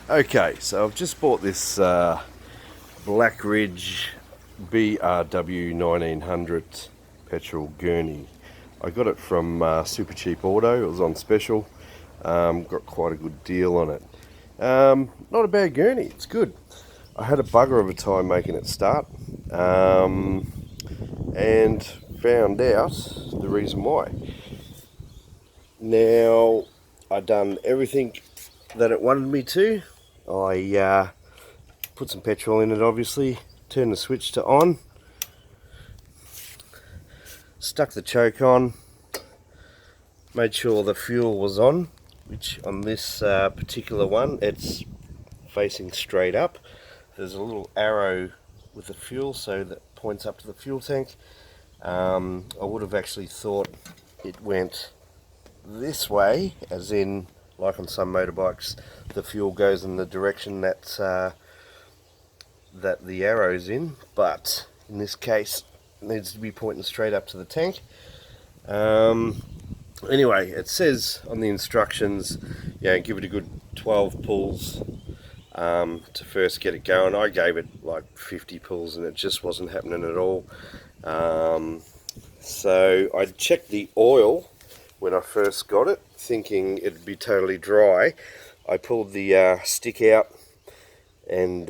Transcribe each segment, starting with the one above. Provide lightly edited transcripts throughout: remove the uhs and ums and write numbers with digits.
Okay, so I've just bought this Black Ridge BRW 1900 petrol gurney. I got it from Super Cheap Auto. It was on special. Got quite a good deal on it. Not a bad gurney, it's good. I had a bugger of a time making it start, and found out the reason why. Now, I done everything that it wanted me to. I put some petrol in it, obviously, turned the switch to on, stuck the choke on, made sure the fuel was on, which on this particular one it's facing straight up. There's a little arrow with the fuel, so that points up to the fuel tank. I would have actually thought it went this way, as in, like on some motorbikes, the fuel goes in the direction that the arrow's in, but in this case it needs to be pointing straight up to the tank. Anyway, it says on the instructions, give it a good 12 pulls to first get it going. I gave it like 50 pulls and it just wasn't happening at all. So I checked the oil when I first got it, thinking it'd be totally dry. I pulled the stick out and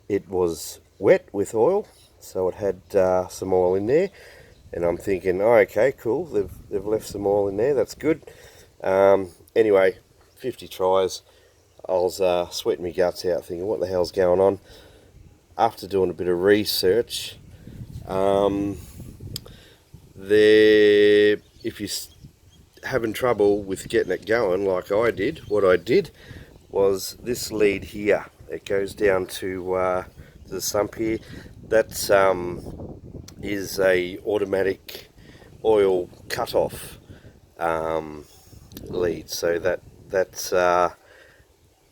it was wet with oil, so it had some oil in there, and I'm thinking, oh, okay, cool, they've left some oil in there, that's good. Anyway, 50 tries, I was sweating my guts out thinking, what the hell's going on? After doing a bit of research, if you're having trouble with getting it going like I did, what I did was this lead here. It goes down to the sump here. That is a automatic oil cut-off lead, so that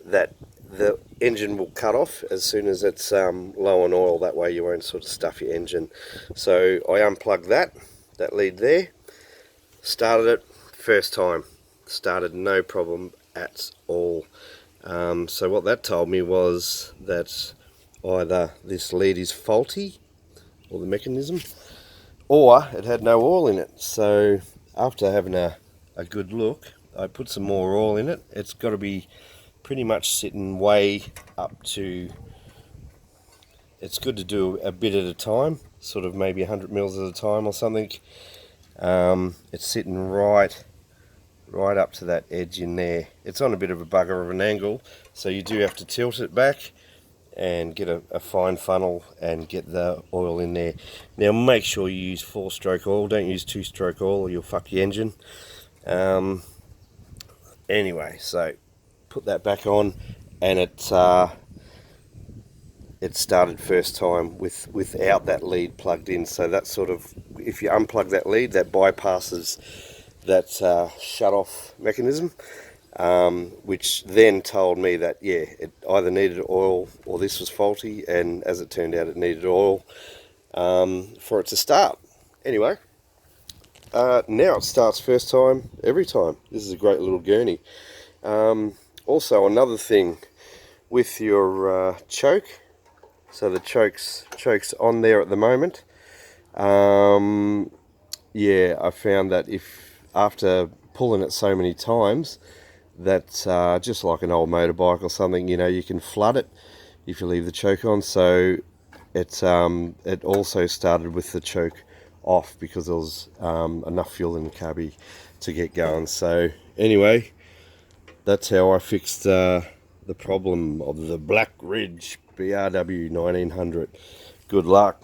the engine will cut off as soon as it's low on oil. That way you won't sort of stuff your engine. So I unplugged that lead there, started it first time, started no problem at all. So what that told me was that either this lead is faulty, or the mechanism, or it had no oil in it. So after having a good look, I put some more oil in it. It's got to be pretty much sitting way up to, it's good to do a bit at a time, sort of maybe 100 mils at a time or something. It's sitting right up to that edge in there. It's on a bit of a bugger of an angle, so you do have to tilt it back and get a fine funnel and get the oil in there. Now make sure you use 4-stroke oil, don't use 2-stroke oil or you'll fuck your engine. Anyway, so put that back on, and it started first time without that lead plugged in. So that sort of, if you unplug that lead, that bypasses that shut-off mechanism, which then told me that, it either needed oil or this was faulty, and as it turned out, it needed oil for it to start. Anyway, now it starts first time, every time. This is a great little gurney. Also, another thing with your choke, so the choke's on there at the moment. I found that if after pulling it so many times, that just like an old motorbike or something, you can flood it if you leave the choke on. So it also started with the choke off because there was enough fuel in the cubby to get going. So anyway, that's how I fixed the problem of the Black Ridge BRW 1900. Good luck.